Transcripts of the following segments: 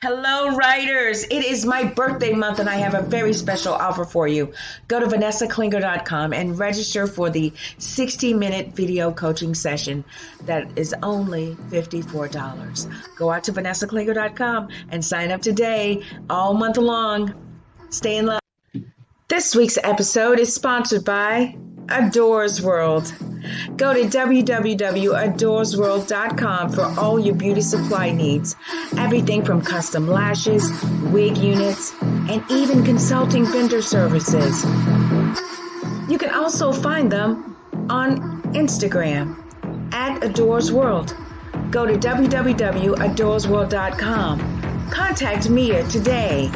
Hello, writers. It is my birthday month and I have a very special offer for you. Go to vanessaklinger.com and register for the 60-minute video coaching session that is only $54. Go out to vanessaklinger.com and sign up today, all month long. Stay in love. This week's episode is sponsored by Adores World. Go to www.adoresworld.com for all your beauty supply needs. Everything from custom lashes, wig units, and even consulting vendor services. You can also find them on Instagram at Adores World. Go to www.adoresworld.com. Contact Mia today.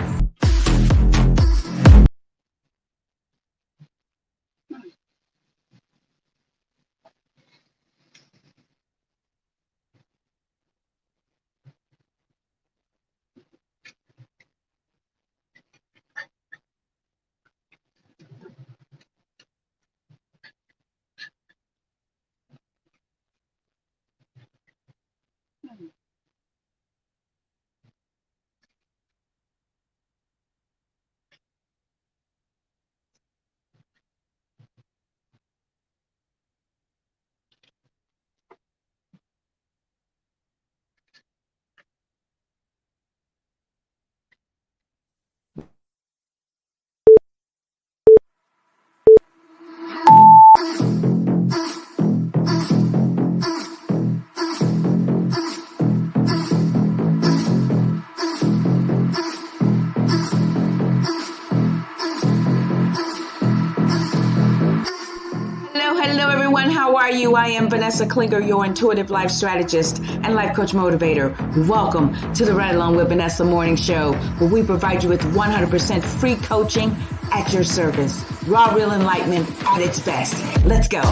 Hello, everyone. How are you? I am Vanessa Klinger, your intuitive life strategist and life coach motivator. Welcome to the Ride Along with Vanessa morning show, where we provide you with 100% free coaching at your service. Raw, real enlightenment at its best. Let's go.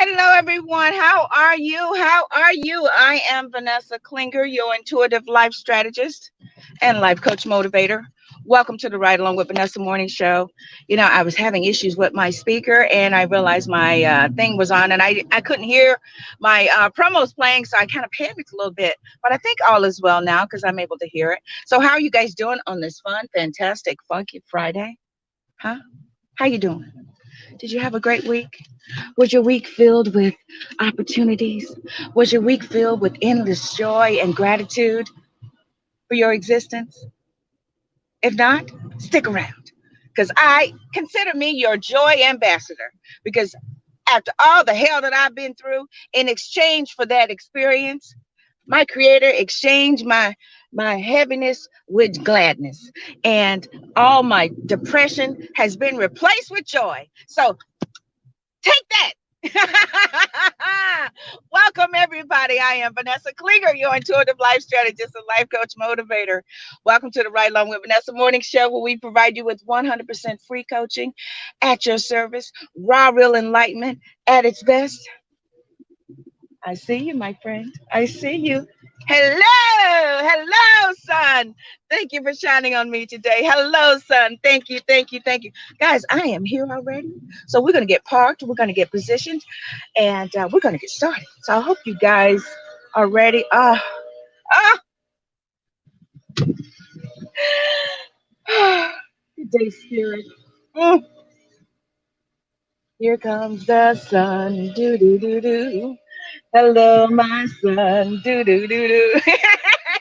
Hello, everyone. How are you? I am Vanessa Klinger, your intuitive life strategist and life coach motivator. Welcome to the Ride Along with Vanessa morning show. You know, I was having issues with my speaker and I realized my thing was on and I couldn't hear my promos playing, so I kind of panicked a little bit. But I think all is well now because I'm able to hear it. So how are you guys doing on this fun, fantastic, funky Friday? Huh? How you doing? Did you have a great week? Was your week filled with opportunities? Was your week filled with endless joy and gratitude for your existence? If not, stick around because I consider me your joy ambassador, because after all the hell that I've been through, in exchange for that experience, my creator exchanged my heaviness with gladness, and all my depression has been replaced with joy. So take that. Welcome, everybody. I am Vanessa Klinger, your intuitive life strategist and life coach motivator. Welcome to the Right Along with Vanessa morning show, where we provide you with 100% free coaching at your service. Raw, real enlightenment at its best. I see you, my friend. I see you. Hello, son. Thank you for shining on me today. Hello, son. Thank you. Guys, I am here already. So we're going to get parked. We're going to get positioned. And we're going to get started. So I hope you guys are ready. Good day, spirit. Mm. Here comes the sun. Do, do, do, do. Hello, my son. Do, do, do, do.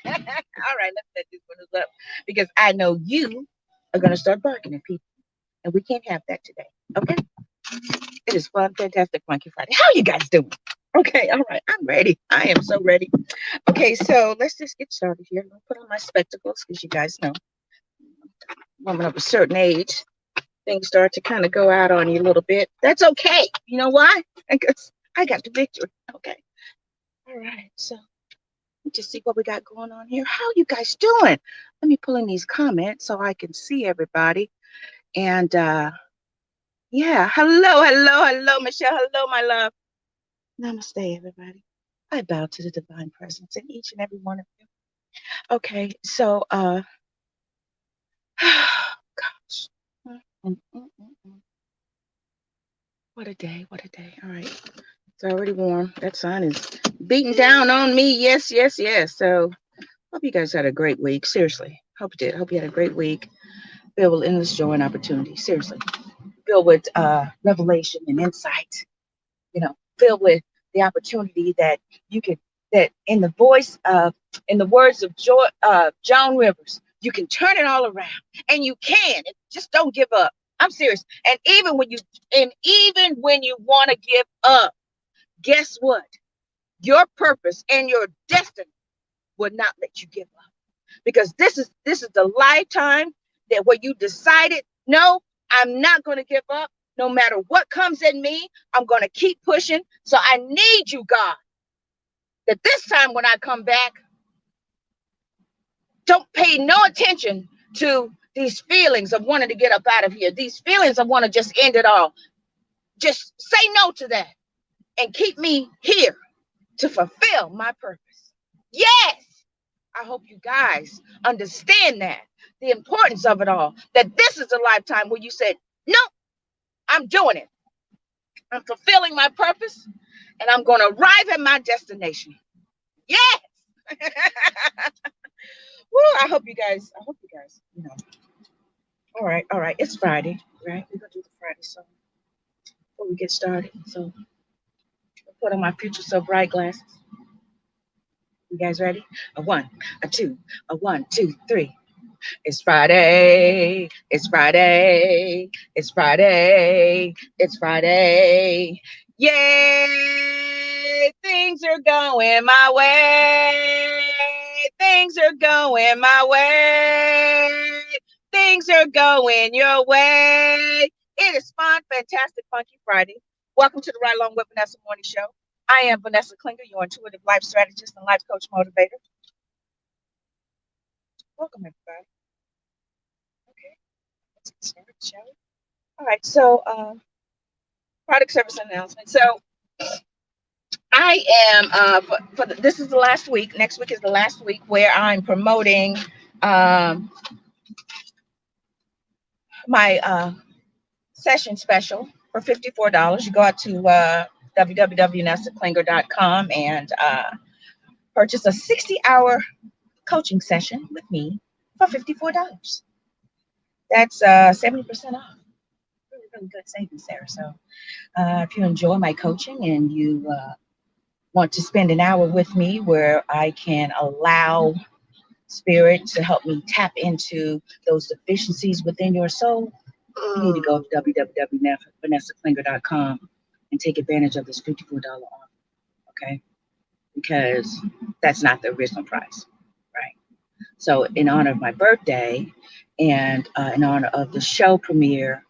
All right, let's set this one up because I know you are going to start barking at people, and we can't have that today. Okay? It is fun, fantastic, Monkey Friday. How are you guys doing? Okay, all right, I'm ready. I am so ready. Okay, so let's just get started here. I'm going to put on my spectacles because you guys know, woman of a certain age, things start to kind of go out on you a little bit. That's okay. You know why? Because I got the victory. Okay. All right. So let me just see what we got going on here. How you guys doing? Let me pull in these comments so I can see everybody. And yeah, hello, Michelle. Hello, my love. Namaste, everybody. I bow to the divine presence in each and every one of you. Okay, so gosh. Mm, mm, mm, mm. What a day, what a day. All right. It's already warm. That sun is beating down on me. Yes, yes, yes. So hope you guys had a great week. Seriously. Hope you did. Hope you had a great week filled with endless joy and opportunity. Seriously. Filled with revelation and insight. Filled with the opportunity that you could, that in the voice of, in the words of Joan Rivers, you can turn it all around, and you can. Just don't give up. I'm serious. And even when you want to give up, guess what? Your purpose and your destiny will not let you give up, because this is the lifetime that where you decided, no, I'm not going to give up. No matter what comes at me, I'm going to keep pushing. So I need you, God, that this time when I come back, don't pay no attention to these feelings of wanting to get up out of here, these feelings of want to just end it all. Just say no to that and keep me here to fulfill my purpose. Yes. I hope you guys understand that, the importance of it all, that this is a lifetime where you said, no, I'm doing it. I'm fulfilling my purpose, and I'm going to arrive at my destination. Yes. Well, I hope you guys. All right. It's Friday, right? We're going to do the Friday song before we get started. So I'll put on my future so bright glasses. You guys ready? A one, a two, a one, two, three. It's Friday. It's Friday. It's Friday. It's Friday. Yay! Things are going my way. Things are going my way. Things are going your way. It is fun, fantastic, funky Friday. Welcome to the Right Along with Vanessa Morning Show. I am Vanessa Klinger, your intuitive life strategist and life coach motivator. Welcome, everybody. Okay. Let's get started, shall we? All right, so product service announcement. So I am this is the last week. Next week is the last week where I'm promoting my session special for $54. You go out to www.nessaklinger.com and purchase a 60-hour coaching session with me for $54. That's 70% off. Really, really good savings there. So if you enjoy my coaching and you want to spend an hour with me where I can allow spirit to help me tap into those deficiencies within your soul, you need to go to www.vanessaklinger.com and take advantage of this $54 off, okay? Because that's not the original price, right? So in honor of my birthday and in honor of the show premiere,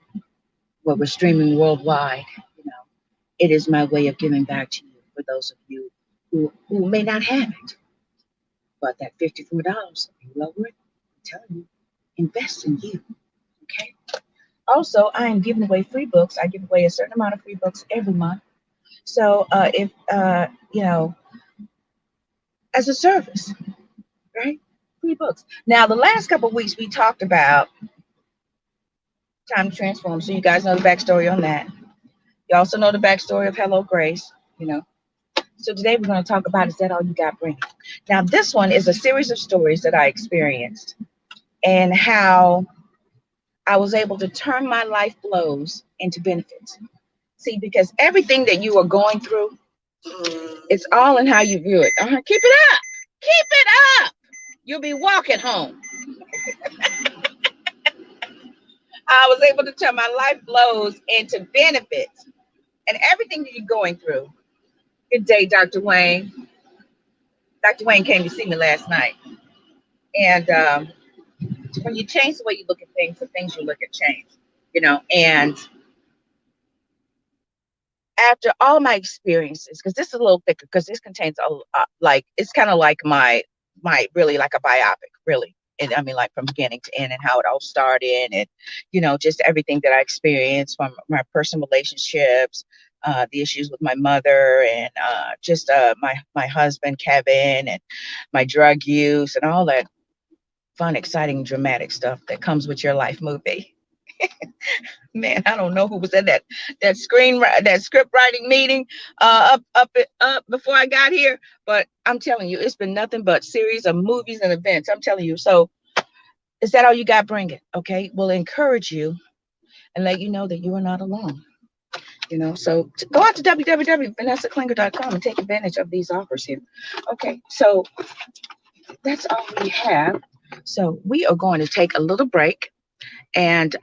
where we're streaming worldwide, you know, it is my way of giving back to you for those of you who may not have it. But that $54 will be well worth it. I'm telling you, invest in you. Okay. Also, I am giving away free books. I give away a certain amount of free books every month. So if as a service, right? Free books. Now, the last couple of weeks we talked about time to transform. So you guys know the backstory on that. You also know the backstory of Hello Grace, you know. So today we're going to talk about Is That All You Got, Bring It. Now, this one is a series of stories that I experienced and how I was able to turn my life blows into benefits. See, because everything that you are going through, it's all in how you view it. Keep it up. Keep it up. You'll be walking home. I was able to turn my life blows into benefits and everything that you're going through. Good day, Dr. Wayne. Dr. Wayne came to see me last night. And when you change the way you look at things, the things you look at change, you know. And after all my experiences, because this is a little thicker, because this contains like, it's kind of like my really like a biopic, really. And I mean, like from beginning to end, and how it all started, and just everything that I experienced from my personal relationships, the issues with my mother, and just my husband Kevin, and my drug use, and all that fun, exciting, dramatic stuff that comes with your life movie. Man, I don't know who was at that script writing meeting up before I got here, but I'm telling you, it's been nothing but series of movies and events. I'm telling you. So, is that all you got? Bring it. Okay, we'll encourage you and let you know that you are not alone. So go out to www.vanessaclinger.com and take advantage of these offers here. Okay, so that's all we have. So we are going to take a little break, and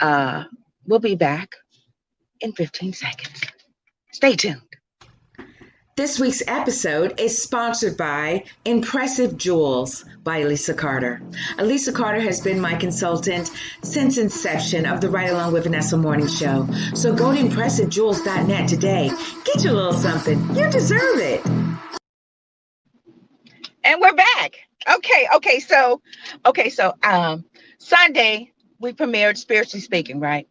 we'll be back in 15 seconds. Stay tuned. This week's episode is sponsored by Impressive Jewels by Elisa Carter. Elisa Carter has been my consultant since inception of the Right Along with Vanessa morning show. So go to ImpressiveJewels.net today. Get your little something. You deserve it. And we're back. Okay. So Sunday we premiered Spiritually Speaking, right?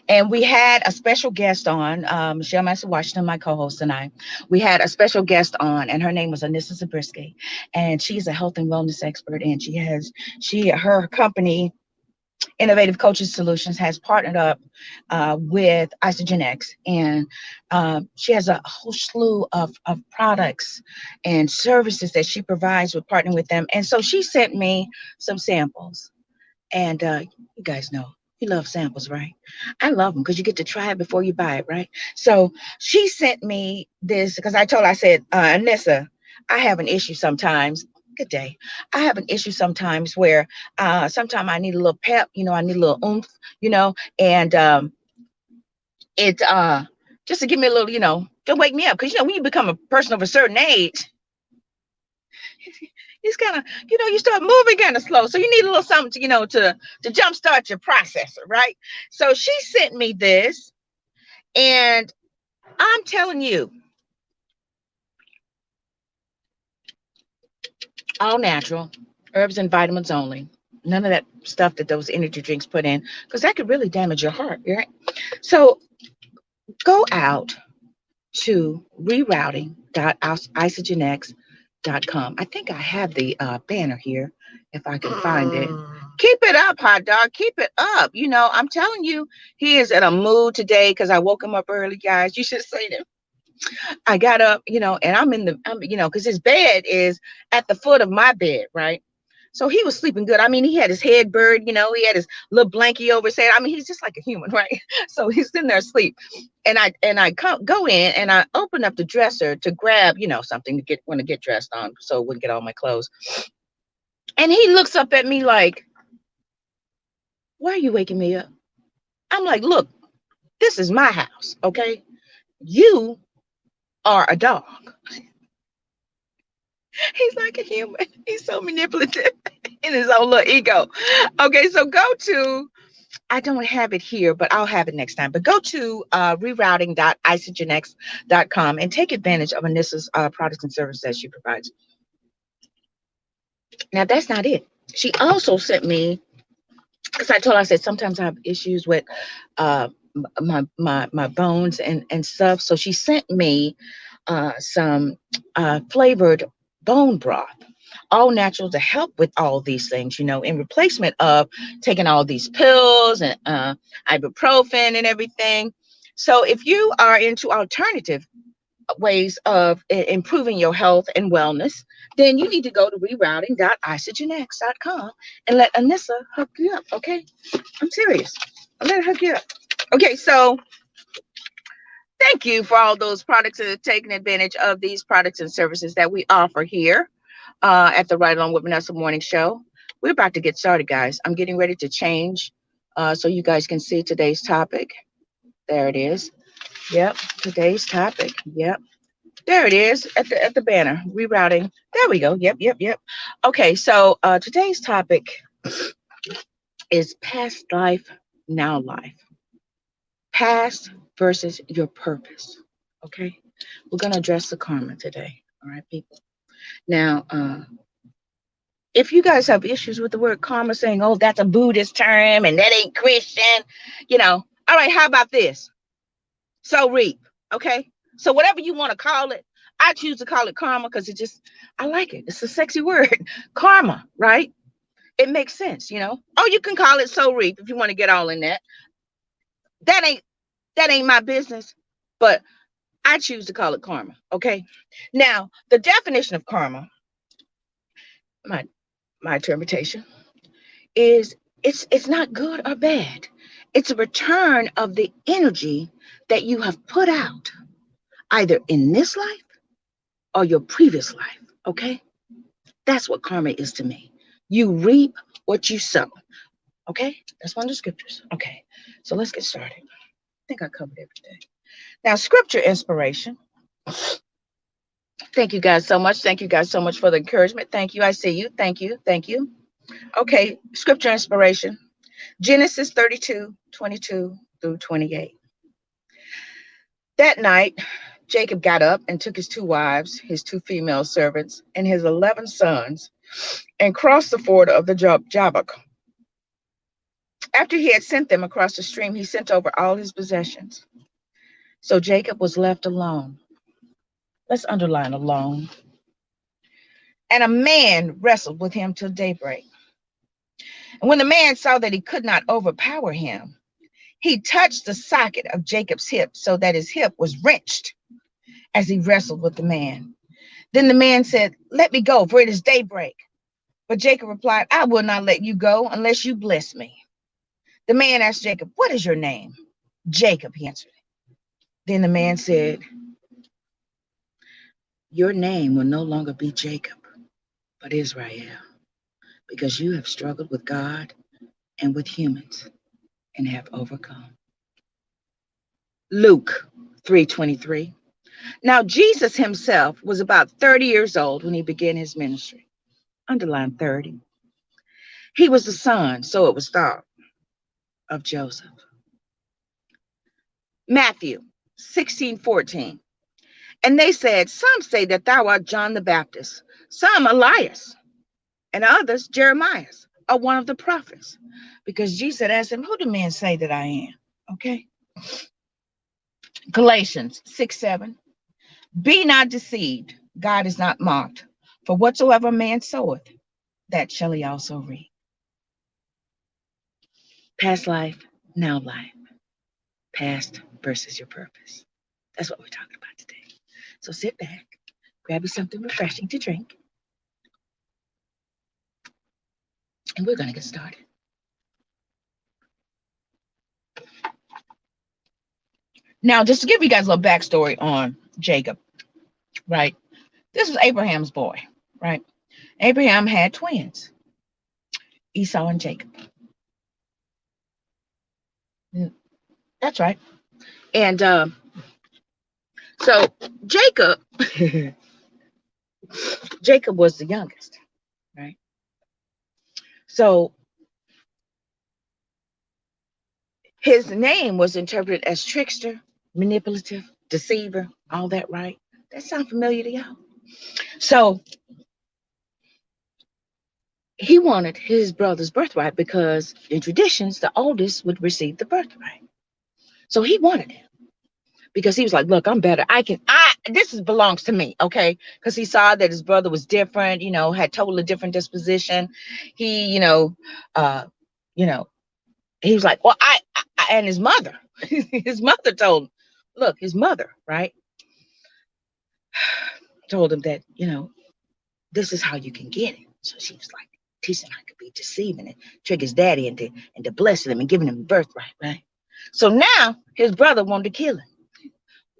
And we had a special guest on, Michelle Master Washington, my co-host, and I. We had a special guest on, and her name was Anissa Zabriskie, and she's a health and wellness expert, and her company, Innovative Coaching Solutions, has partnered up with Isagenix, and she has a whole slew of products and services that she provides with partnering with them. And so she sent me some samples, and you guys know you love samples, right? I love them because you get to try it before you buy it, right? So she sent me this because I said, Anissa, I have an issue sometimes. Good day. I have an issue sometimes where sometimes I need a little pep, I need a little oomph, and it just to give me a little, to wake me up. Because when you become a person of a certain age, it's kind of, you start moving kind of slow. So you need a little something to jumpstart your processor, right? So she sent me this, and I'm telling you, all natural, herbs and vitamins only. None of that stuff that those energy drinks put in, because that could really damage your heart, right? So go out to rerouting.isagenx.com. I think I have the banner here, if I can find it. Keep it up, hot dog. Keep it up. I'm telling you, he is in a mood today because I woke him up early, guys. You should have seen him. I got up, and because his bed is at the foot of my bed, right? So he was sleeping good. I mean, he had his head bird, he had his little blankie over his head. I mean, he's just like a human, right? So he's sitting there asleep. And I go in and I open up the dresser to grab, something to get dressed on so I wouldn't get all my clothes. And he looks up at me like, why are you waking me up? I'm like, look, this is my house, okay? You are a dog. He's like a human. He's so manipulative in his own little ego. Okay, so go to, I don't have it here, but I'll have it next time. But go to rerouting.isagenx.com and take advantage of Anissa's products and services that she provides. Now, that's not it. She also sent me, because I said sometimes I have issues with my bones and stuff. So she sent me some flavored bone broth, all natural, to help with all these things, in replacement of taking all these pills and ibuprofen and everything. So if you are into alternative ways of improving your health and wellness, then you need to go to rerouting.isagenx.com and let Anissa hook you up, okay? I'm serious. I'll let her hook you up. Okay, so thank you for all those products that are taking advantage of these products and services that we offer here at the Right Along with Vanessa morning show. We're about to get started, guys. I'm getting ready to change so you guys can see today's topic. There it is. Yep, today's topic. Yep. There it is at the banner. Rerouting. There we go. Yep. Okay, so today's topic is past life, now life. Past versus your purpose. Okay, we're gonna address the karma today. All right, people. Now, if you guys have issues with the word karma, saying, "Oh, that's a Buddhist term and that ain't Christian," all right. How about this? So reap. Okay. So whatever you want to call it, I choose to call it karma because I like it. It's a sexy word, karma, right? It makes sense. Oh, you can call it so reap if you want to get all in that. That ain't that ain't my business, but I choose to call it karma. Okay. Now, the definition of karma, my my interpretation is it's not good or bad. It's a return of the energy that you have put out either in this life or your previous life. Okay. That's what karma is to me. You reap what you sow. Okay. That's one of the scriptures. Okay. So let's get started. I think I covered everything. Now, scripture inspiration. Thank you guys so much. Thank you guys so much for the encouragement. Thank you. I see you. Thank you. Thank you. Okay. Scripture inspiration. Genesis 32:22 through 28. That night, Jacob got up and took his 2 wives, his 2 female servants, and his 11 sons, and crossed the ford of the Jabbok. After he had sent them across the stream, he sent over all his possessions. So Jacob was left alone. Let's underline alone. And a man wrestled with him till daybreak. And when the man saw that he could not overpower him, he touched the socket of Jacob's hip so that his hip was wrenched as he wrestled with the man. Then the man said, "Let me go, for it is daybreak." But Jacob replied, "I will not let you go unless you bless me." The man asked Jacob, "What is your name?" "Jacob," he answered. Then the man said, "Your name will no longer be Jacob, but Israel, because you have struggled with God and with humans and have overcome." Luke 3:23. Now Jesus himself was about 30 years old when he began his ministry. Underline 30. He was the son, so it was thought, of Joseph. Matthew 16:14. And they said, "Some say that thou art John the Baptist, some Elias, and others Jeremiah, or one of the prophets." Because Jesus had asked him, "Who do men say that I am?" Okay. Galatians 6:7. Be not deceived, God is not mocked. For whatsoever man soweth, that shall he also reap. Past life, now life. Past versus your purpose. That's what we're talking about today. So sit back, grab you something refreshing to drink, and we're going to get started. Now, just to give you guys a little backstory on Jacob, right? This was Abraham's boy, right? Abraham had twins, Esau and Jacob. That's right. And so Jacob, Jacob was the youngest, right? So his name was interpreted as trickster, manipulative, deceiver, all that, right? That sound familiar to y'all? So he wanted his brother's birthright because in traditions, the oldest would receive the birthright. So he wanted it because he was like, "Look, I'm better. This belongs to me." Okay. Because he saw that his brother was different, had totally different disposition. He, uh, you know, he was like, "Well, and his mother, his mother told him, look, his mother, right, told him that, this is how you can get it." So she was like teaching him how to be deceiving and trick his daddy into blessing him and giving him birthright, right? So now his brother wanted to kill him.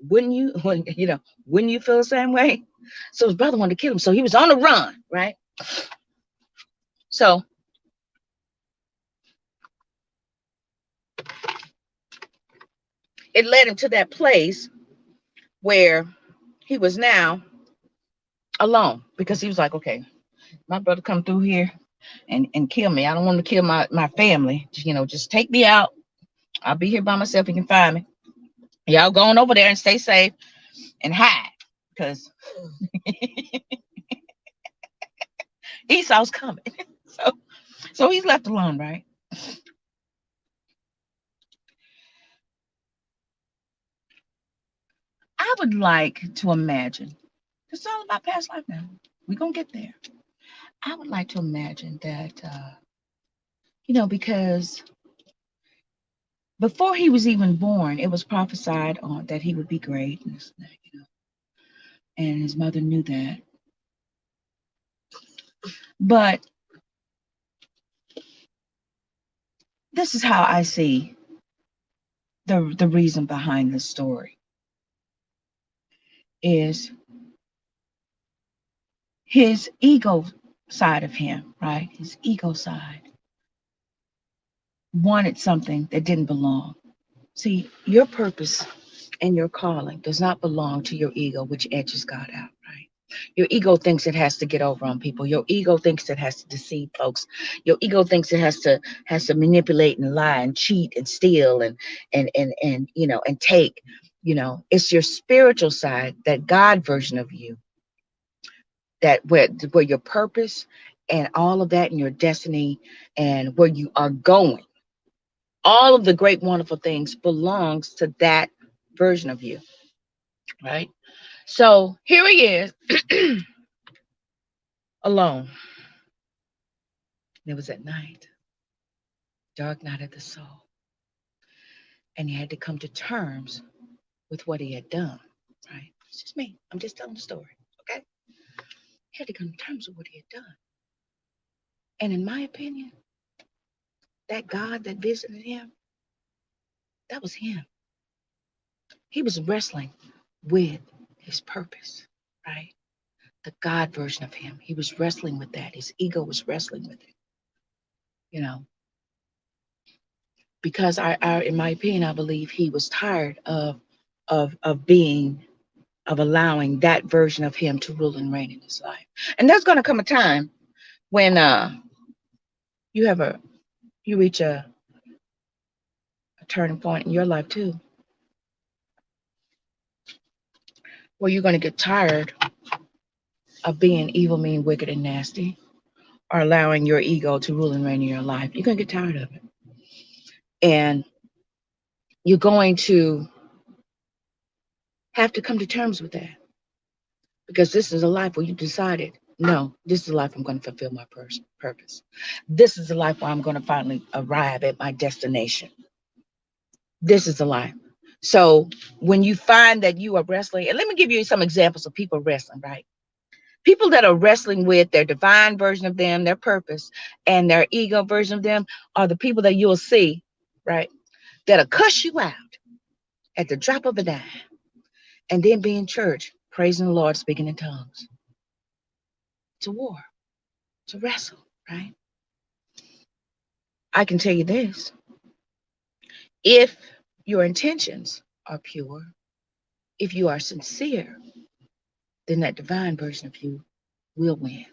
Wouldn't you? Wouldn't you feel the same way? So his brother wanted to kill him. So he was on the run, right? So it led him to that place where he was now alone because he was like, "Okay, my brother come through here and kill me. I don't want to kill my family. Just take me out. I'll be here by myself. You can find me. Y'all going over there and stay safe." and hide because Esau's coming. So, so he's left alone, right? I would like to imagine, it's all about past life now. We're going to get there. I would like to imagine that, because before he was even born, it was prophesied on that he would be great, and, and his mother knew that. But this is how I see the reason behind this story is his ego side of him, right? His ego side wanted something that didn't belong. See, your purpose and your calling does not belong to your ego, which edges God out, right? Your ego thinks it has to get over on people. Your ego thinks it has to deceive folks. Your ego thinks it has to manipulate and lie and cheat and steal and take. It's your spiritual side, that God version of you, that where your purpose and all of that and your destiny and where you are going, all of the great wonderful things belongs to that version of you, right? So here he is alone. It was at night, dark night of the soul, and he had to come to terms with what he had done, right? It's just me, I'm just telling the story, okay? He had to come to terms with what he had done, and in my opinion, that God that visited him, that was him. He was wrestling with his purpose, right? The God version of him. He was wrestling with that. His ego was wrestling with it, you know, because in my opinion, I believe he was tired of being, of allowing that version of him to rule and reign in his life. And there's going to come a time when you have you reach a turning point in your life too, where you're going to get tired of being evil, mean, wicked, and nasty, or allowing your ego to rule and reign in your life. You're going to get tired of it. And you're going to have to come to terms with that, because this is a life where you decided, no, this is a life I'm going to fulfill my purpose. This is a life where I'm going to finally arrive at my destination. This is a life. So when you find that you are wrestling, and let me give you some examples of people wrestling, right? People that are wrestling with their divine version of them, their purpose, and their ego version of them are the people that you'll see, right? That'll cuss you out at the drop of a dime and then be in church praising the Lord, speaking in tongues. It's a war. It's a wrestle, right? I can tell you this. If your intentions are pure, if you are sincere, then that divine version of you will win.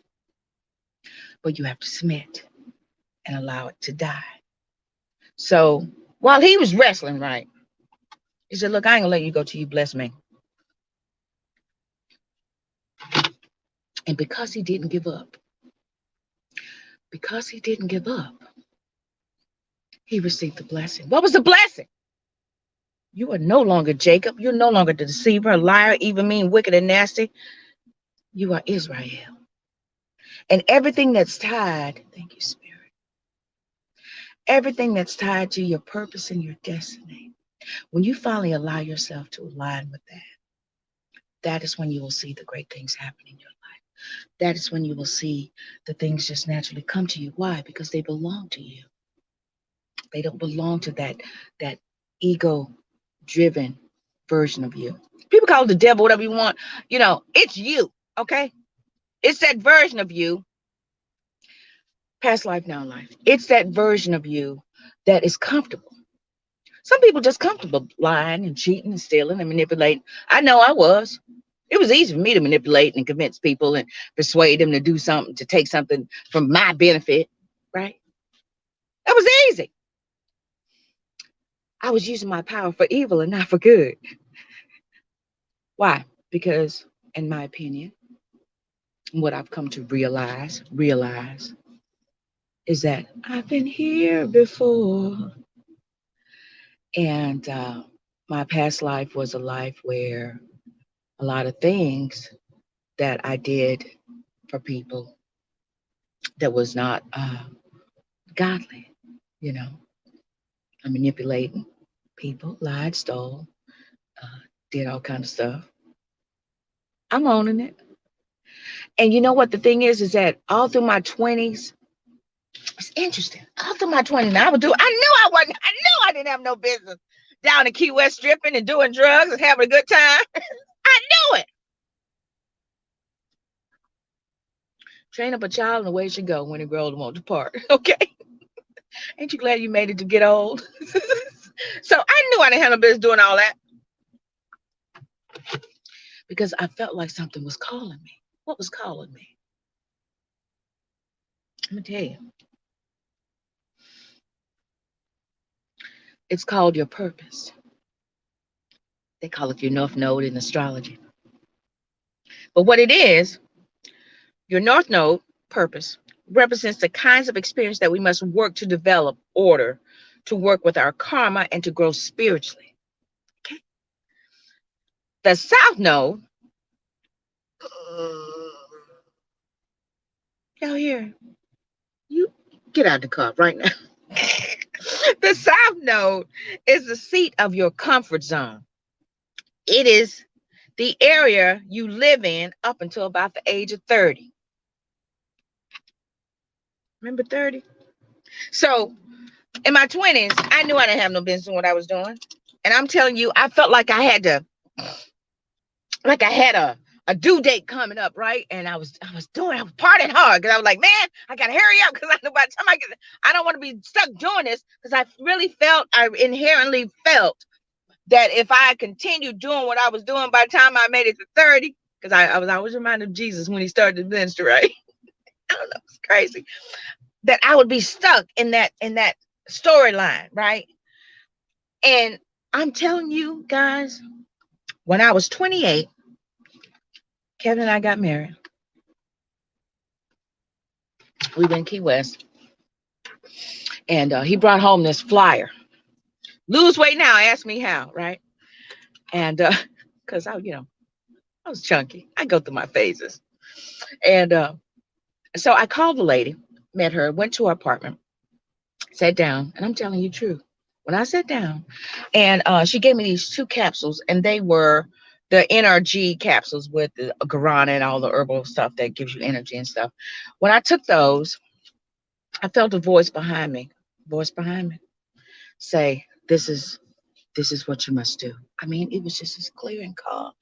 But you have to submit and allow it to die. So while he was wrestling, right, he said, look, I ain't gonna let you go till you bless me. And because he didn't give up, he received the blessing. What was the blessing? You are no longer Jacob. You're no longer the deceiver, liar, evil, mean, wicked, and nasty. You are Israel. And everything that's tied, thank you, Spirit, everything that's tied to your purpose and your destiny, when you finally allow yourself to align with that, that is when you will see the great things happen in your life. That is when you will see the things just naturally come to you. Why? Because they belong to you. They don't belong to that ego driven version of you. People call it the devil, whatever you want. It's you, okay? It's that version of you, past life, now life. It's that version of you that is comfortable. Some people just comfortable lying and cheating and stealing and manipulating. I know I was. It was easy for me to manipulate and convince people and persuade them to do something, to take something from my benefit, right? That was easy. I was using my power for evil and not for good. Why? Because, in my opinion, what I've come to realize is that I've been here before. And my past life was a life where a lot of things that I did for people that was not godly. You know, I manipulated people, lied, stole, uh, did all kind of stuff. I'm owning it. And you know what the thing is that all through my 20s, it's interesting. All through my 20s, now I knew I didn't have no business down in Key West stripping and doing drugs and having a good time. I knew it. Train up a child in the way it should go when it grows and won't depart. Okay. Ain't you glad you made it to get old? So I knew I didn't have no business doing all that because I felt like something was calling me. What was calling me? Let me tell you. It's called your purpose. They call it your North Node in astrology. But what it is, your North Node purpose represents the kinds of experience that we must work to develop order to work with our karma and to grow spiritually. Okay. The South Node, y'all here, you get out of the car right now. The South Node is the seat of your comfort zone. It is the area you live in up until about the age of 30. Remember 30? So in my 20s, I knew I didn't have no business in what I was doing. And I'm telling you, I felt like I had to, like I had a due date coming up, right? And I was partying hard because I was like, man, I gotta hurry up because I know by the time I don't want to be stuck doing this because I inherently felt that if I continued doing what I was doing by the time I made it to 30, because I was always reminded of Jesus when he started the ministry, right? I don't know, it's crazy. That I would be stuck in that storyline, right? And I'm telling you guys, when I was 28, Kevin and I got married. We were in Key West, and he brought home this flyer. Lose weight now. Ask me how, right? And because I was chunky. I go through my phases, and so I called the lady, met her, went to her apartment, sat down, and I'm telling you the truth. When I sat down, and she gave me these two capsules, and they were the NRG capsules with the guarana and all the herbal stuff that gives you energy and stuff. When I took those, I felt a voice behind me, say, this is what you must do. I mean, it was just as clear and calm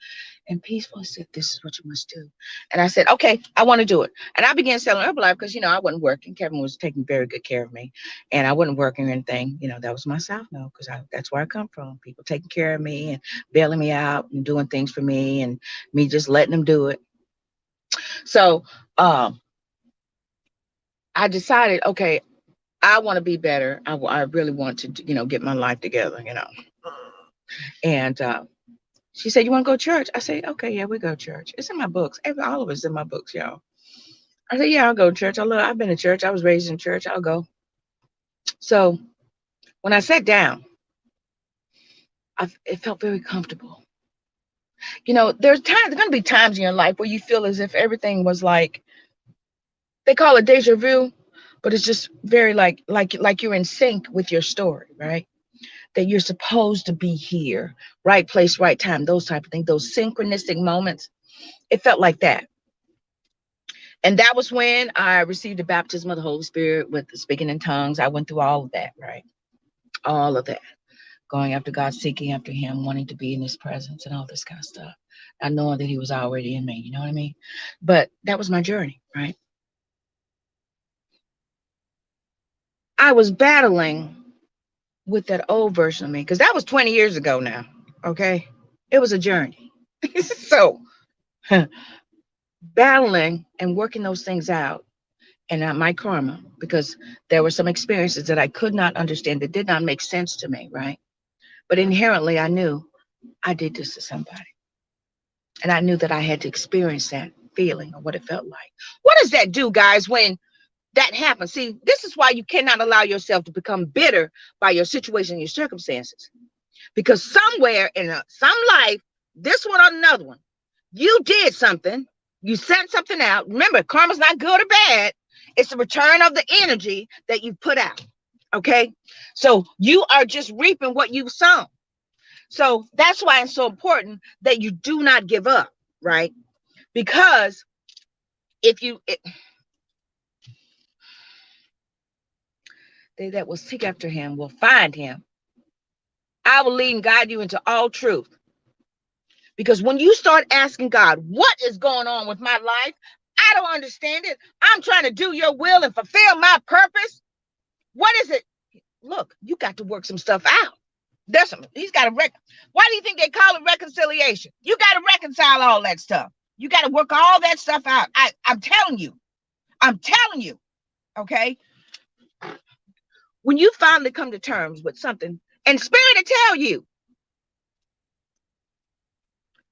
and peaceful. I said, this is what you must do. And I said, okay, I want to do it. And I began selling Herbalife because, I wasn't working. Kevin was taking very good care of me. And I wasn't working or anything. That was my South Node because that's where I come from. People taking care of me and bailing me out and doing things for me and me just letting them do it. So I decided, okay, I want to be better. I really want to, get my life together. And she said, you want to go to church? I said, okay, yeah, we go to church. It's in my books. All of it's in my books, y'all. I said, yeah, I'll go to church. I've been to church. I was raised in church. I'll go. So when I sat down, it felt very comfortable. There's going to be times in your life where you feel as if everything was like, they call it deja vu, but it's just very like you're in sync with your story, right? That you're supposed to be here, right place, right time, those type of things, those synchronistic moments. It felt like that. And that was when I received the baptism of the Holy Spirit with the speaking in tongues. I went through all of that, right? All of that. Going after God, seeking after him, wanting to be in his presence and all this kind of stuff. Not knowing that he was already in me, you know what I mean? But that was my journey, right? I was battling with that old version of me because that was 20 years ago now, okay? It was a journey. So battling and working those things out and my karma, because there were some experiences that I could not understand, that did not make sense to me, right? But inherently, I knew I did this to somebody. And I knew that I had to experience that feeling or what it felt like. What does that do, guys, when that happens? See, this is why you cannot allow yourself to become bitter by your situation and your circumstances. Because somewhere in some life, this one or another one, you did something, you sent something out. Remember, karma's not good or bad. It's the return of the energy that you put out. Okay? So you are just reaping what you've sown. So that's why it's so important that you do not give up, right? Because if you, they that will seek after him will find him. I will lead and guide you into all truth. Because when you start asking God, what is going on with my life? I don't understand it. I'm trying to do your will and fulfill my purpose. What is it? Look, you got to work some stuff out. He's got to why do you think they call it reconciliation? You got to reconcile all that stuff. You got to work all that stuff out. I'm telling you. Okay? When you finally come to terms with something, and Spirit will tell you,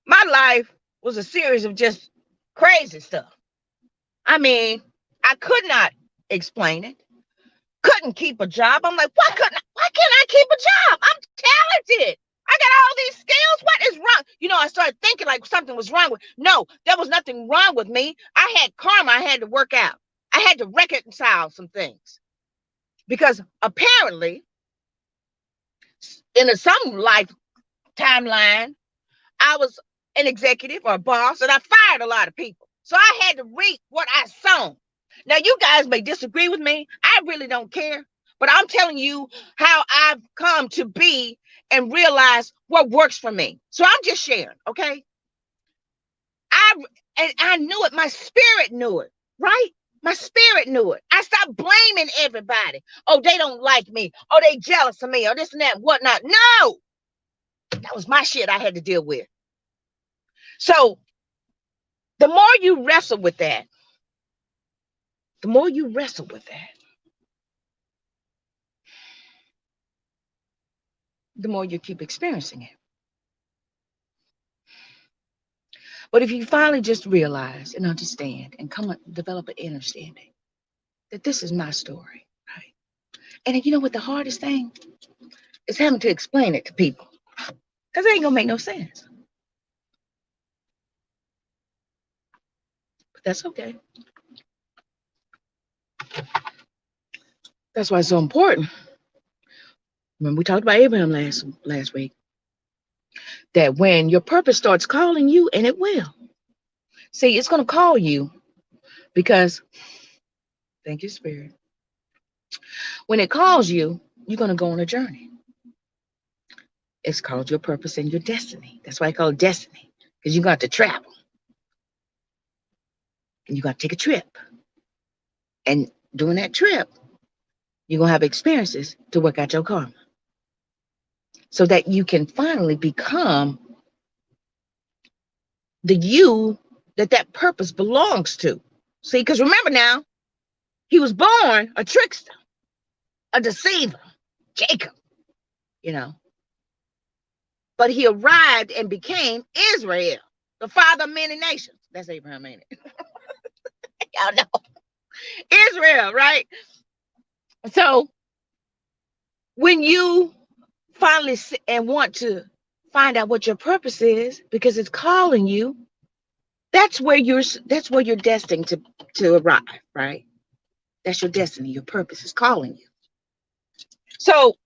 my life was a series of just crazy stuff. I mean, I could not explain it. Couldn't keep a job. I'm like, why can't I keep a job? I'm talented. I got all these skills. What is wrong? I started thinking like something was wrong with. No, there was nothing wrong with me. I had karma I had to work out. I had to reconcile some things. Because apparently, in some life timeline, I was an executive or a boss, and I fired a lot of people. So I had to reap what I sown. Now, you guys may disagree with me. I really don't care. But I'm telling you how I've come to be and realize what works for me. So I'm just sharing, okay? I knew it. My spirit knew it, right? My spirit knew it. I stopped blaming everybody. Oh, they don't like me. Oh, they jealous of me. Or this and that and whatnot. No. That was my shit I had to deal with. So the more you wrestle with that, the more you keep experiencing it. But if you finally just realize and understand and develop an understanding that this is my story, right? And you know what the hardest thing is? Having to explain it to people. Because it ain't going to make no sense. But that's okay. That's why it's so important. Remember, we talked about Abraham last week. That when your purpose starts calling you, and it will. See, it's going to call you because, thank you, Spirit. When it calls you, you're going to go on a journey. It's called your purpose and your destiny. That's why I call it destiny. Because you got to travel. And you got to take a trip. And during that trip, you're going to have experiences to work out your karma. So that you can finally become the you that purpose belongs to. See, because remember now, he was born a trickster, a deceiver, Jacob, But he arrived and became Israel, the father of many nations. That's Abraham, ain't it? Y'all know. Israel, right? So when you finally and want to find out what your purpose is, because it's calling you, that's where you're destined to arrive, right? That's your destiny. Your purpose is calling you. So,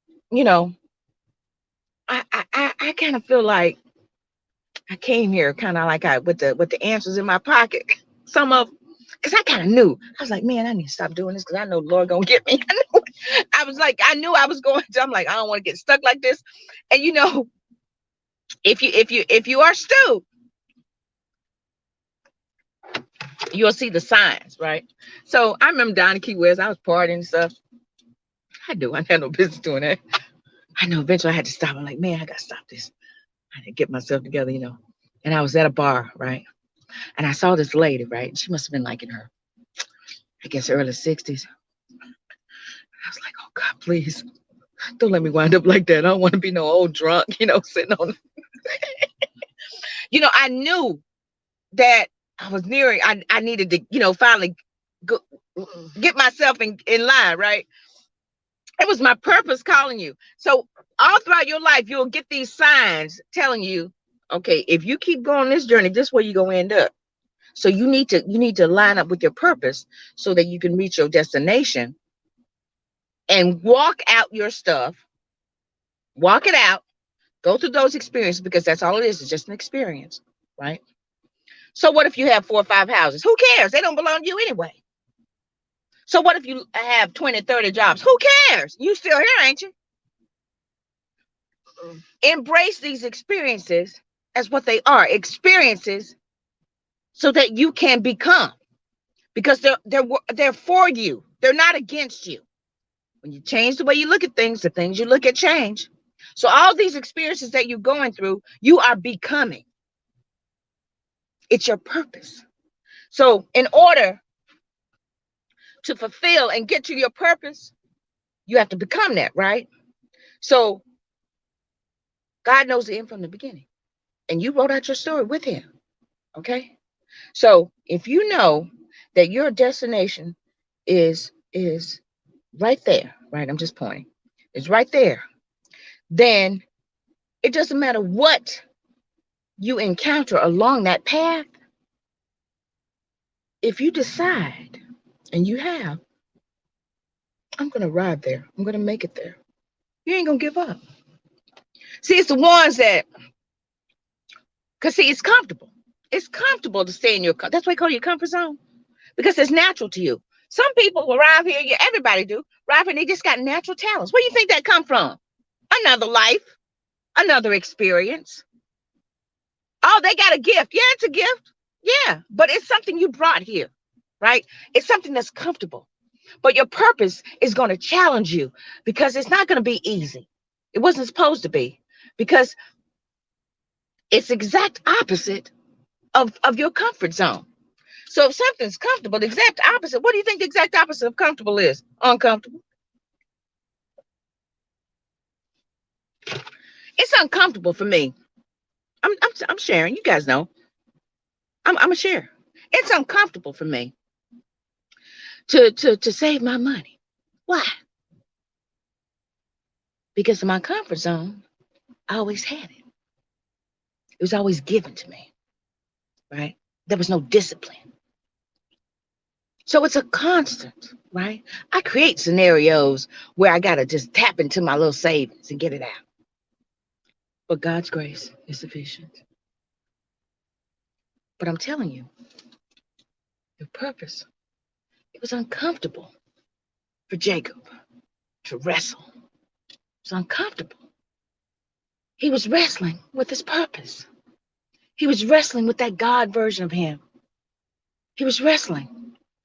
I kind of feel like I came here kind of like with the answers in my pocket. Some of, because I kind of knew. I was like, man, I need to stop doing this because I know the Lord gonna get me. I knew I was going to. I'm like, I don't want to get stuck like this. And if you are Stu, you'll see the signs, right? So I remember down in Key West, I was partying and stuff. I had no business doing that. I know eventually I had to stop. I'm like, man, I got to stop this. I had to get myself together, And I was at a bar, right? And I saw this lady, right? She must have been like in her, I guess, early 60s. I was like, oh, God, please. Don't let me wind up like that. I don't want to be no old drunk, sitting on. I knew that I was nearing, I needed to, finally go, get myself in line, right? It was my purpose calling you. So all throughout your life, you'll get these signs telling you, okay, if you keep going this journey, this is where you're gonna end up. So you need to line up with your purpose so that you can reach your destination and walk out your stuff, walk it out, go through those experiences, because that's all it is. It's just an experience, right? So what if you have 4 or 5 houses? Who cares? They don't belong to you anyway. So what if you have 20, 30 jobs? Who cares? You still here, ain't you? Embrace these experiences as what they are, experiences, so that you can become, because they're for you. They're not against you. When you change the way you look at things, the things you look at change. So all these experiences that you're going through, you are becoming. It's your purpose. So in order to fulfill and get to your purpose, you have to become that, right? So God knows the end from the beginning, and you wrote out your story with him. Okay. So if you know that your destination is right there, right? I'm just pointing. It's right there. Then it doesn't matter what you encounter along that path. If you decide, and you have, I'm gonna arrive there, I'm gonna make it there, you ain't gonna give up. See, it's the ones that, because see, it's comfortable. It's comfortable to stay in your, that's why I call you comfort zone, because it's natural to you. Some people arrive here, yeah, everybody do, arrive here and they just got natural talents. Where do you think that come from? Another life, another experience. Oh, they got a gift. Yeah, it's a gift. Yeah, but it's something you brought here, right? It's something that's comfortable. But your purpose is going to challenge you, because it's not going to be easy. It wasn't supposed to be, because it's exact opposite of your comfort zone. So if something's comfortable, the exact opposite, what do you think the exact opposite of comfortable is? Uncomfortable. It's uncomfortable for me. I'm sharing. You guys know. I'm a share. It's uncomfortable for me to save my money. Why? Because in my comfort zone, I always had it. It was always given to me, right? There was no discipline. So it's a constant, right? I create scenarios where I got to just tap into my little savings and get it out. But God's grace is sufficient. But I'm telling you, your purpose, it was uncomfortable for Jacob to wrestle. It was uncomfortable. He was wrestling with his purpose. He was wrestling with that God version of him. He was wrestling.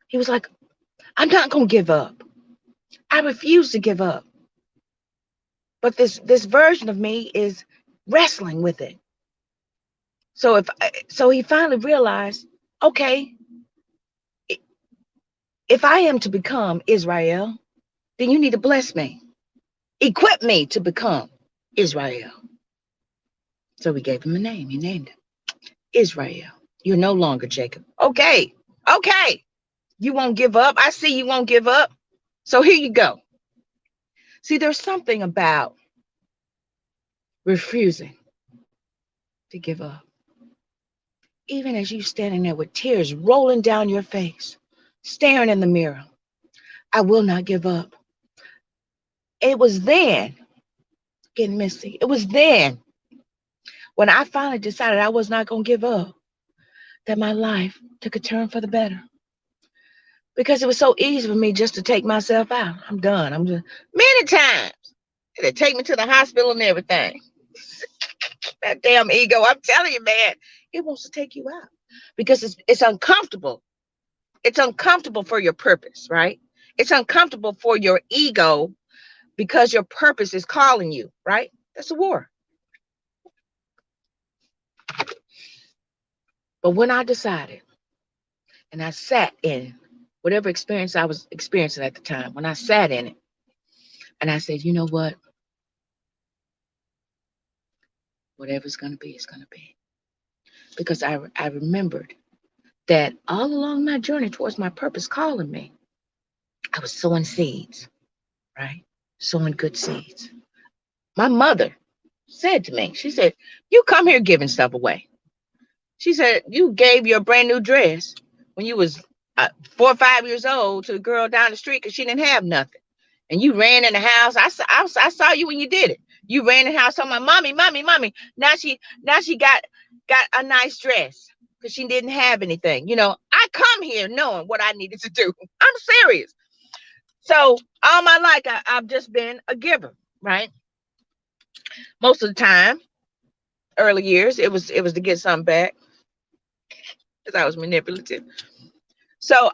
He was like, I'm not going to give up. I refuse to give up. But this version of me is wrestling with it. So he finally realized, okay, if I am to become Israel, then you need to bless me. Equip me to become Israel. So he gave him a name. He named him Israel. You're no longer Jacob. Okay. Okay. You won't give up. I see you won't give up. So here you go. See, there's something about refusing to give up. Even as you standing there with tears rolling down your face, staring in the mirror, I will not give up. It was then, getting misty, it was then when I finally decided I was not going to give up, that my life took a turn for the better. Because it was so easy for me just to take myself out. I'm done. I'm just, many times. They take me to the hospital and everything. That damn ego, I'm telling you, man, it wants to take you out because it's uncomfortable. It's uncomfortable for your purpose, right? It's uncomfortable for your ego because your purpose is calling you, right? That's a war. But when I decided and I sat in whatever experience I was experiencing at the time, when I sat in it and I said, you know what? Whatever's going to be, it's going to be. because I remembered that all along my journey towards my purpose calling me, I was sowing seeds, right? Sowing good seeds. My mother said to me, she said, "You come here giving stuff away." She said, "You gave your brand new dress when you was 4 or 5 years old to the girl down the street because she didn't have nothing. And you ran in the house. I saw you when you did it. You ran in the house talking about, mommy, mommy, mommy. Now she got a nice dress because she didn't have anything. I come here knowing what I needed to do. I'm serious. So all my life, I've just been a giver, right? Most of the time, early years, it was to get something back because I was manipulative. So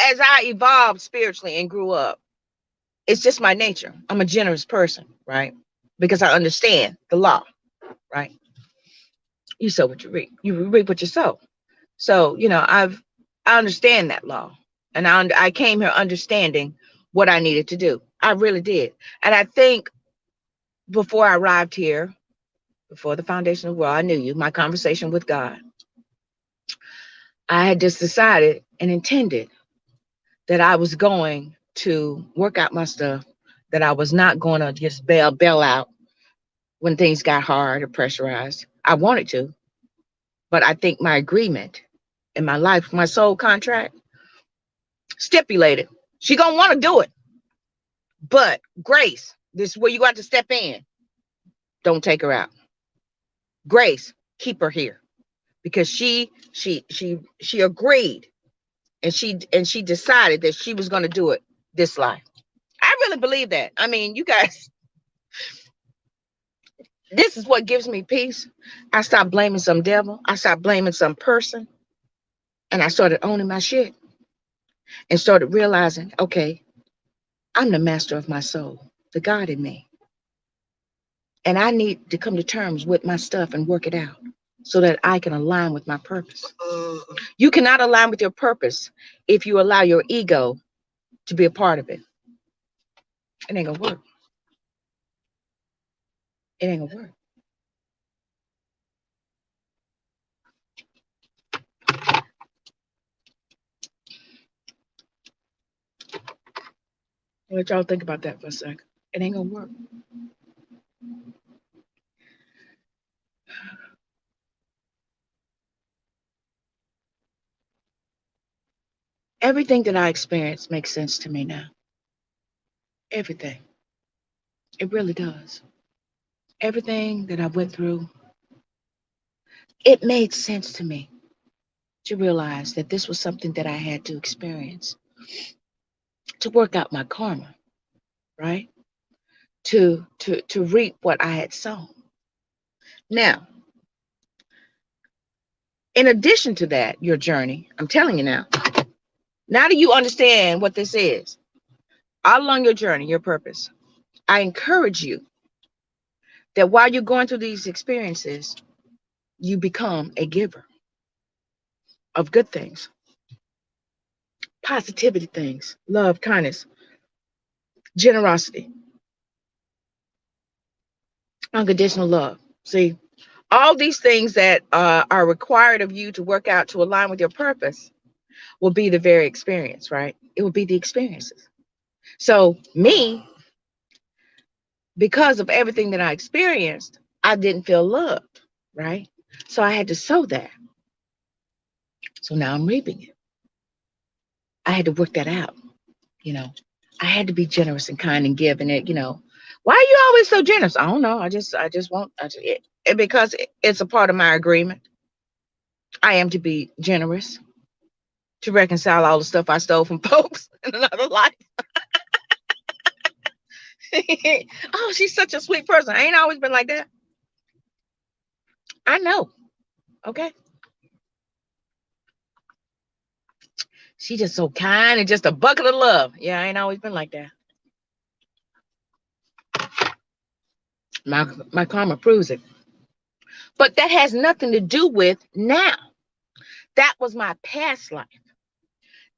as I evolved spiritually and grew up, it's just my nature. I'm a generous person, right? Because I understand the law, right? You sow what you reap. You reap what you sow. So, I understand that law. And I came here understanding what I needed to do. I really did. And I think before I arrived here, before the foundation of the world, I knew you, my conversation with God, I had just decided and intended that I was going to work out my stuff, that I was not going to just bail out when things got hard or pressurized. I wanted to, but I think my agreement in my life, my soul contract stipulated she gonna want to do it. But Grace, this is where you got to step in. Don't take her out. Grace, keep her here because she agreed and she decided that she was gonna do it this life. I really believe that. I mean, you guys, this is what gives me peace. I stopped blaming some devil. I stopped blaming some person. And I started owning my shit and started realizing, okay, I'm the master of my soul, the God in me. And I need to come to terms with my stuff and work it out so that I can align with my purpose. You cannot align with your purpose if you allow your ego to be a part of it. It ain't gonna work. It ain't gonna work. Let y'all think about that for a second. It ain't gonna work. Everything that I experience makes sense to me now. Everything. It really does. Everything that I went through, it made sense to me to realize that this was something that I had to experience to work out my karma, right? To reap what I had sown. Now, in addition to that, your journey, I'm telling you now that you understand what this is, all along your journey, your purpose, I encourage you that while you're going through these experiences, you become a giver of good things, positivity things, love, kindness, generosity, unconditional love. See, all these things that are required of you to work out to align with your purpose will be the very experience, right? It will be the experiences. So, me, because of everything that I experienced, I didn't feel loved, right? So, I had to sow that. So, now I'm reaping it. I had to work that out, you know. I had to be generous and kind and give. And why are you always so generous? I don't know. I just want, because it's a part of my agreement. I am to be generous to reconcile all the stuff I stole from folks in another life. Oh, she's such a sweet person. I ain't always been like that. I know. Okay. She just so kind and just a bucket of love. Yeah, I ain't always been like that. My karma proves it. But that has nothing to do with now. That was my past life.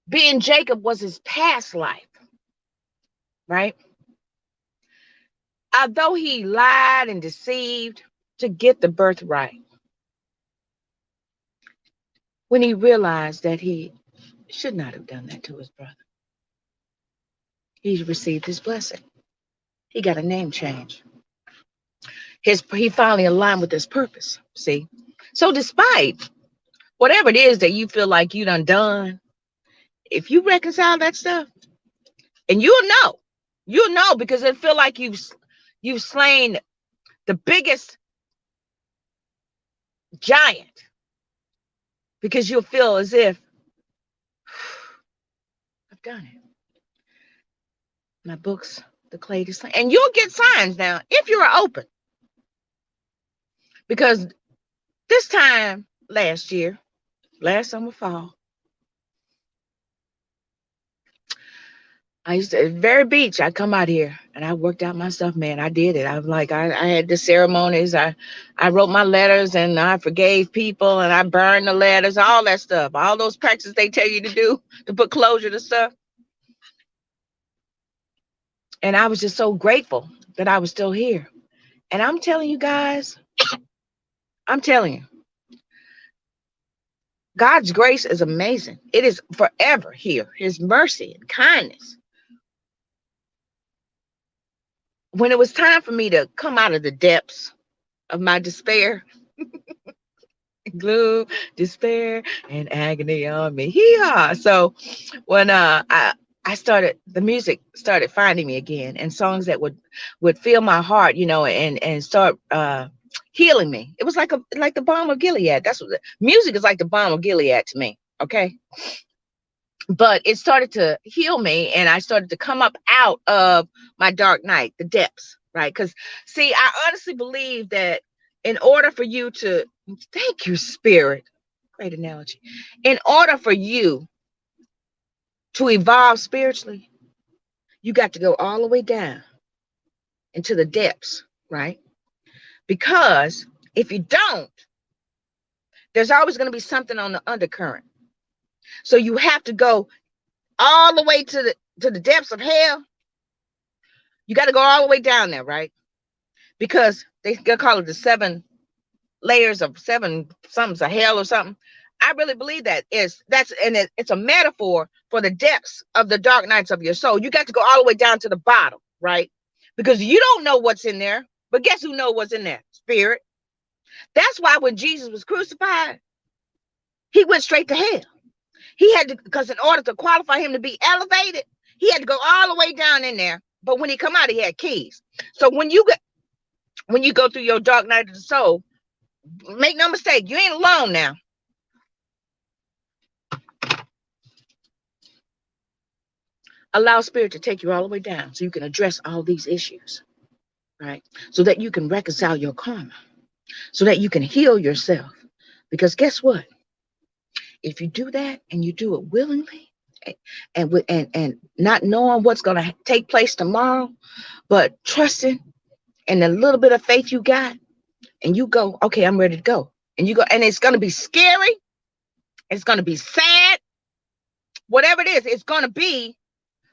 Being Jacob was his past life, right? Although he lied and deceived to get the birthright, when he realized that he should not have done that to his brother. He received his blessing. He got a name change. He finally aligned with his purpose. See? So despite whatever it is that you feel like you done, if you reconcile that stuff, and you'll know because it feel like you've slain the biggest giant, because you'll feel as if I've done it. My books, the clay is slain. And you'll get signs now if you're open. Because this time last year, last summer, fall, I used to, at the very beach, I come out here and I worked out my stuff, man. I did it. I'm like, I had the ceremonies. I wrote my letters and I forgave people and I burned the letters, all that stuff. All those practices they tell you to do to put closure to stuff. And I was just so grateful that I was still here. And I'm telling you guys, I'm telling you, God's grace is amazing. It is forever here. His mercy and kindness. When it was time for me to come out of the depths of my despair, gloom, despair, and agony on me. Hee-haw. So when I started, the music started finding me again, and songs that would fill my heart, and start healing me. It was like the balm of Gilead. That's what music is, like the balm of Gilead to me. Okay. But it started to heal me, and I started to come up out of my dark night, the depths, right? Because, see, I honestly believe that in order for you to, thank you, Spirit, great analogy, in order for you to evolve spiritually, you got to go all the way down into the depths, right? Because if you don't, there's always going to be something on the undercurrent. So you have to go all the way to the depths of hell. You got to go all the way down there, right? Because they call it the 7 layers of 7 somethings of hell or something. I really believe it's a metaphor for the depths of the dark nights of your soul. You got to go all the way down to the bottom, right? Because you don't know what's in there, but guess who knows what's in there? Spirit. That's why when Jesus was crucified, he went straight to hell. He had to, because in order to qualify him to be elevated, he had to go all the way down in there. But when he come out, he had keys. So when you go through your dark night of the soul, make no mistake, you ain't alone now. Allow spirit to take you all the way down so you can address all these issues, right? So that you can reconcile your karma, so that you can heal yourself. Because guess what? If you do that and you do it willingly and not knowing what's going to take place tomorrow, but trusting in the little bit of faith you got, and you go, okay, I'm ready to go. And you go, and it's going to be scary. It's going to be sad. Whatever it is, it's going to be.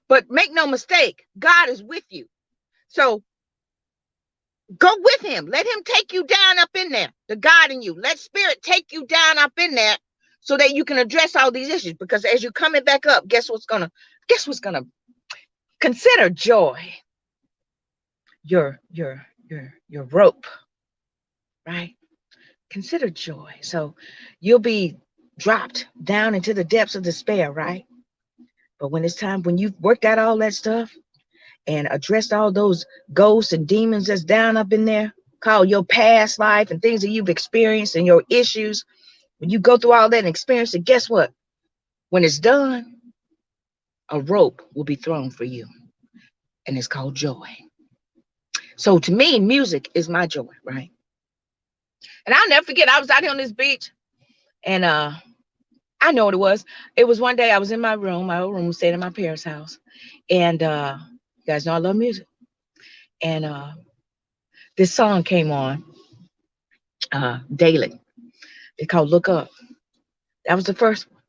But make no mistake, God is with you. So go with him. Let him take you down up in there, the God in you. Let spirit take you down up in there so that you can address all these issues. Because as you're coming back up, guess what's gonna consider joy. Your rope, right? Consider joy. So you'll be dropped down into the depths of despair, right? But when it's time, when you've worked out all that stuff and addressed all those ghosts and demons that's down up in there, called your past life and things that you've experienced and your issues, when you go through all that and experience it, guess what? When it's done, a rope will be thrown for you. And it's called joy. So to me, music is my joy, right? And I'll never forget, I was out here on this beach, and I know what it was. It was one day I was in my room. My old room was staying in my parents' house. And you guys know I love music. And this song came on daily. It's called Look Up. That was the first one.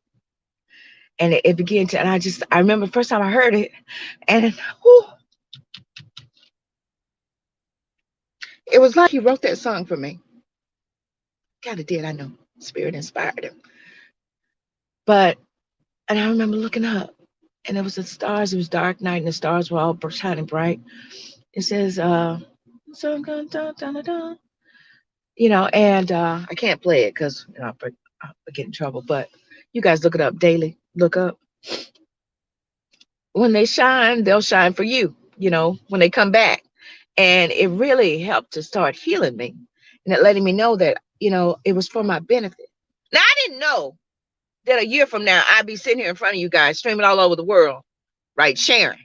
And it began to, and I remember the first time I heard it, and whew, it was like he wrote that song for me. Kind of did, I know. Spirit inspired him. But, and I remember looking up, and it was the stars. It was dark night, and the stars were all shining bright. It says, "Sun gone down, down, down." And I can't play it because I'll get in trouble. But you guys look it up daily. Look up. When they shine, they'll shine for you. When they come back, and it really helped to start healing me, and it letting me know that it was for my benefit. Now I didn't know that a year from now I'd be sitting here in front of you guys, streaming all over the world, right, sharing.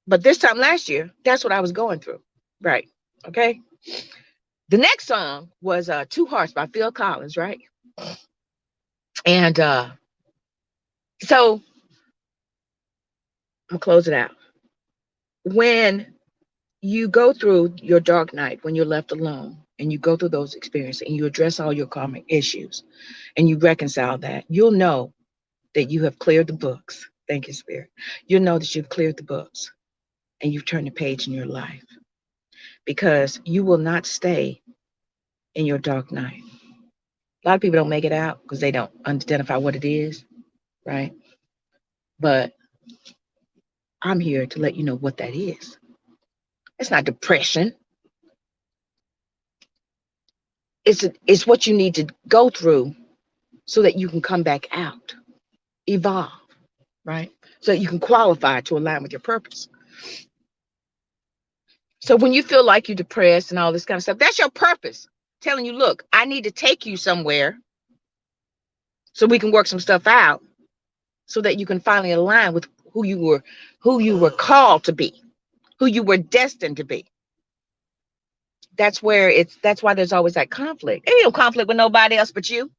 But this time last year, that's what I was going through, right? Okay. The next song was Two Hearts by Phil Collins, right? And so I'm gonna close it out. When you go through your dark night, when you're left alone, and you go through those experiences, and you address all your karmic issues, and you reconcile that, you'll know that you have cleared the books. Thank you, Spirit. You'll know that you've cleared the books, and you've turned the page in your life, because you will not stay in your dark night. A lot of people don't make it out because they don't identify what it is, right? But I'm here to let you know what that is. It's not depression. It's what you need to go through so that you can come back out, evolve, right? So that you can qualify to align with your purpose. So when you feel like you're depressed and all this kind of stuff, that's your purpose. Telling you, look, I need to take you somewhere so we can work some stuff out so that you can finally align with who you were called to be, who you were destined to be. That's why there's always that conflict. Ain't no conflict with nobody else but you.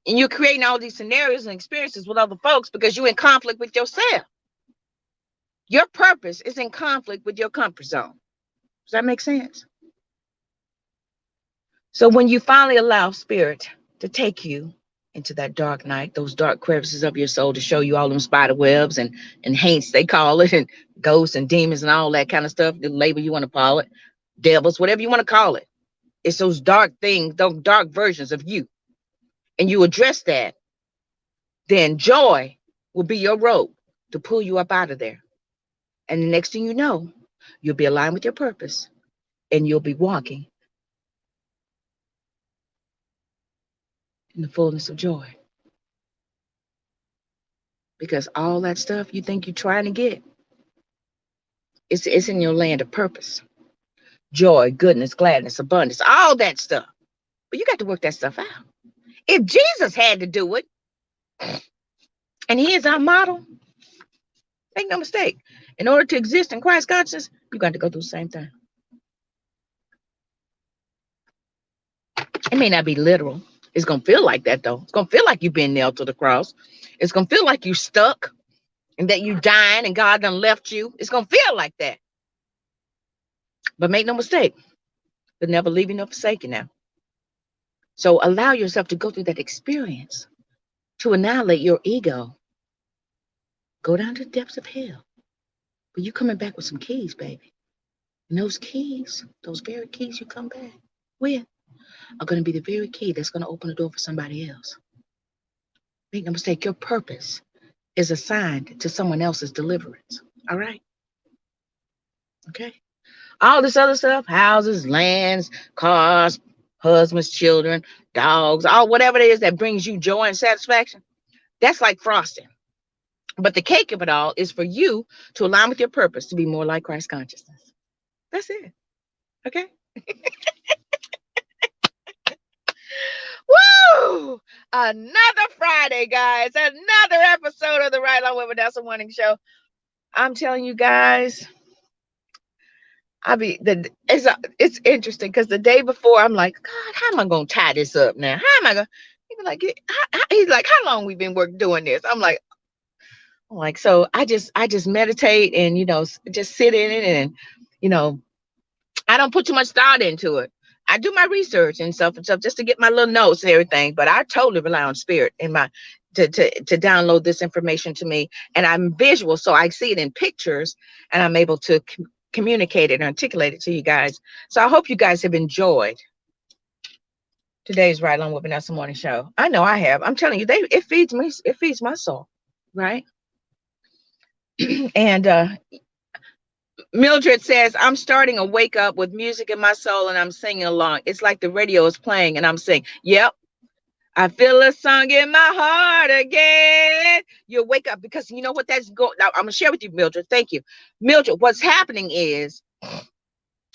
And you're creating all these scenarios and experiences with other folks because you're in conflict with yourself. Your purpose is in conflict with your comfort zone. Does that make sense? So when you finally allow Spirit to take you into that dark night, those dark crevices of your soul, to show you all them spider webs and haints, they call it, and ghosts and demons and all that kind of stuff, the label you want to call it, devils, whatever you want to call it. It's those dark things, those dark versions of you. And you address that, then joy will be your rope to pull you up out of there. And the next thing you know, you'll be aligned with your purpose, and you'll be walking in the fullness of joy. Because all that stuff you think you're trying to get, it's in your land of purpose. Joy, goodness, gladness, abundance, all that stuff. But you got to work that stuff out. If Jesus had to do it, and he is our model, make no mistake, in order to exist in Christ consciousness, you got to go through the same thing. It may not be literal. It's going to feel like that, though. It's going to feel like you've been nailed to the cross. It's going to feel like you're stuck and that you're dying and God done left you. It's going to feel like that. But make no mistake, they'll never leave you nor forsake you now. So allow yourself to go through that experience to annihilate your ego. Go down to the depths of hell. But you coming back with some keys, baby. And those keys, those very keys you come back with, are going to be the very key that's going to open the door for somebody else. Make no mistake, your purpose is assigned to someone else's deliverance. All right? Okay? All this other stuff, houses, lands, cars, husbands, children, dogs, all whatever it is that brings you joy and satisfaction, that's like frosting. But the cake of it all is for you to align with your purpose to be more like Christ consciousness. That's it. Okay? Woo! Another Friday, guys. Another episode of the Right Along with Vanessa Morning Show. I'm telling you guys, it's interesting because the day before I'm like, God, how am I gonna tie this up now? How am I gonna? He's like, how long we been doing this? I'm like, so I just meditate and just sit in it, and I don't put too much thought into it. I do my research and stuff just to get my little notes and everything, but I totally rely on Spirit in my to download this information to me. And I'm visual, so I see it in pictures and I'm able to communicate it and articulate it to you guys. So I hope you guys have enjoyed today's Right Along with Vanessa morning show. I know I have. I'm telling you, it feeds me. It feeds my soul, right? And Mildred says, I'm starting a wake up with music in my soul and I'm singing along. It's like the radio is playing and I'm singing. Yep. I feel a song in my heart again. You'll wake up because you know what that's going. Now I'm gonna share with you, Mildred. Thank you. Mildred, what's happening is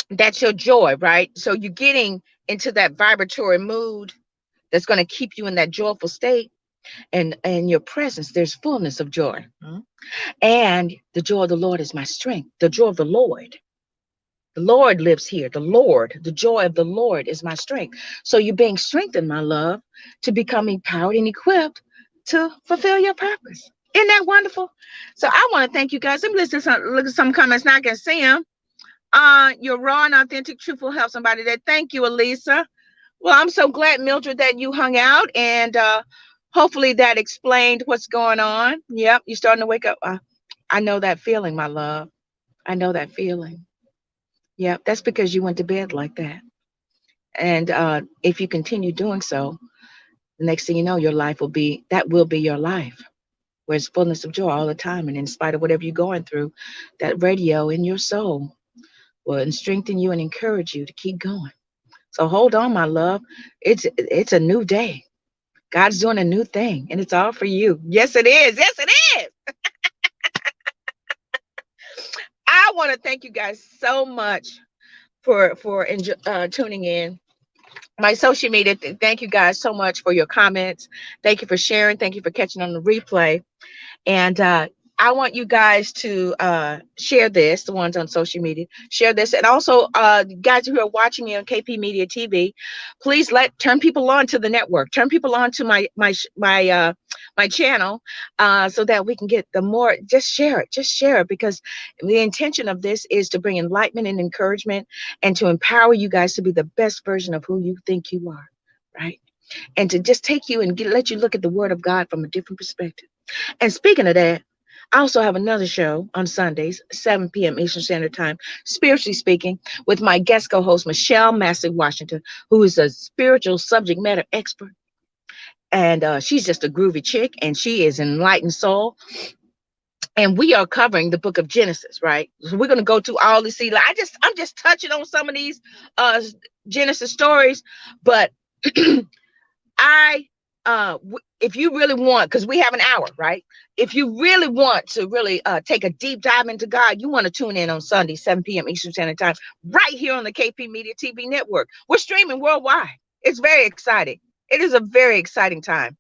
that's your joy, right? So you're getting into that vibratory mood that's going to keep you in that joyful state. And your presence, there's fullness of joy. And the joy of the Lord is my strength. The joy of the Lord. The Lord lives here. The Lord, the joy of the Lord is my strength. So you're being strengthened, my love, to become empowered and equipped to fulfill your purpose. Isn't that wonderful? So I want to thank you guys. Let me look at some comments now. I can see them. You're raw and authentic, truthful, help somebody there. Thank you, Elisa. Well, I'm so glad, Mildred, that you hung out, and hopefully that explained what's going on. Yep, you're starting to wake up. I know that feeling, my love. I know that feeling. Yep, that's because you went to bed like that. And if you continue doing so, the next thing you know, your life will be your life, where it's fullness of joy all the time. And in spite of whatever you're going through, that radio in your soul will strengthen you and encourage you to keep going. So hold on, my love. It's a new day. God's doing a new thing, and it's all for you. Yes, it is. Yes, it is. I want to thank you guys so much for tuning in. My social media, thank you guys so much for your comments. Thank you for sharing. Thank you for catching on the replay. And I want you guys to share this, the ones on social media, share this. And also, guys who are watching me on KP Media TV, please turn people on to the network, turn people on to my channel, so that we can get the more. Just share it, because the intention of this is to bring enlightenment and encouragement and to empower you guys to be the best version of who you think you are, right? And to just take you and let you look at the Word of God from a different perspective. And speaking of that, I also have another show on Sundays, 7 p.m. Eastern Standard Time, Spiritually Speaking, with my guest co-host, Michelle Massey Washington, who is a spiritual subject matter expert. And she's just a groovy chick, and she is enlightened soul. And we are covering the book of Genesis, right? So we're going to go through all the see. I'm just touching on some of these Genesis stories, but if you really want, because we have an hour, right? If you really want to really take a deep dive into God, you want to tune in on Sunday, 7 p.m. Eastern Standard Time, right here on the KP Media TV network. We're streaming worldwide. It's very exciting. It is a very exciting time.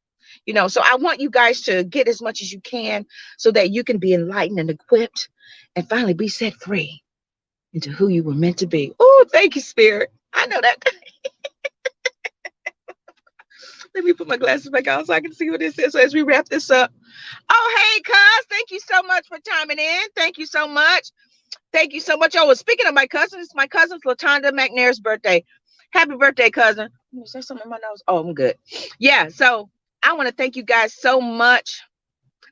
So I want you guys to get as much as you can so that you can be enlightened and equipped and finally be set free into who you were meant to be. Oh, thank you, Spirit. I know that. Let me put my glasses back on so I can see what this is. So as we wrap this up. Oh, hey, cuz. Thank you so much for chiming in. Thank you so much. Thank you so much. Oh, well, speaking of my cousins, it's my cousin's Latonda McNair's birthday. Happy birthday, cousin. Is there something in my nose? Oh, I'm good. Yeah, so I want to thank you guys so much.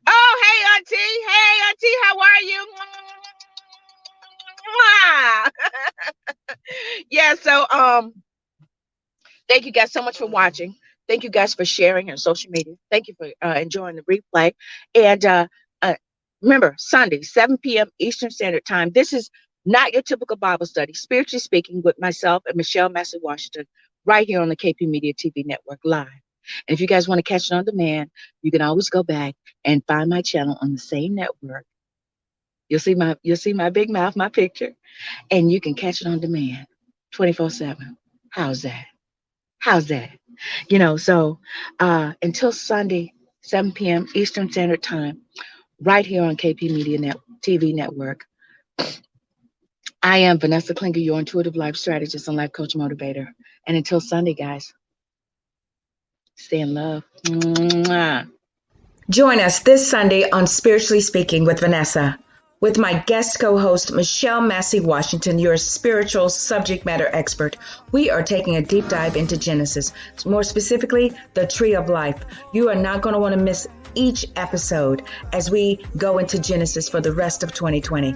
Oh, hey, Auntie. Hey, Auntie, how are you? Yeah, so thank you guys so much for watching. Thank you guys for sharing on social media. Thank you for enjoying the replay. And remember, Sunday, 7 p.m. Eastern Standard Time. This is not your typical Bible study, Spiritually Speaking, with myself and Michelle Massey Washington, right here on the KP Media TV network live. And if you guys want to catch it on demand, you can always go back and find my channel on the same network. You'll see my big mouth, my picture, and you can catch it on demand 24/7. How's that? So until Sunday, 7 p.m. Eastern Standard Time, right here on KP Media TV network, I am Vanessa Klinger, your intuitive life strategist and life coach motivator. And until Sunday, guys, stay in love. Mwah. Join us this Sunday on Spiritually Speaking with Vanessa, with my guest co-host, Michelle Massey Washington, your spiritual subject matter expert. We are taking a deep dive into Genesis, more specifically, the Tree of Life. You are not going to want to miss each episode as we go into Genesis for the rest of 2020.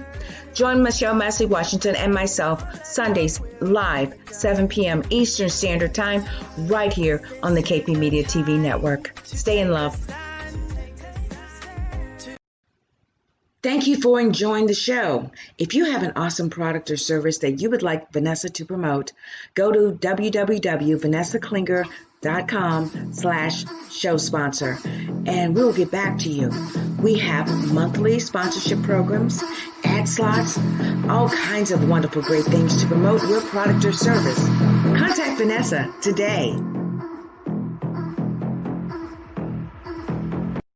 Join Michelle Massey Washington and myself Sundays live 7 p.m. Eastern Standard Time right here on the KP Media TV network. Stay in love. Thank you for enjoying the show. If you have an awesome product or service that you would like Vanessa to promote, go to www.vanessaklinger.com/show sponsor and we'll get back to you. We have monthly sponsorship programs, ad slots, all kinds of wonderful great things to promote your product or service. Contact Vanessa today.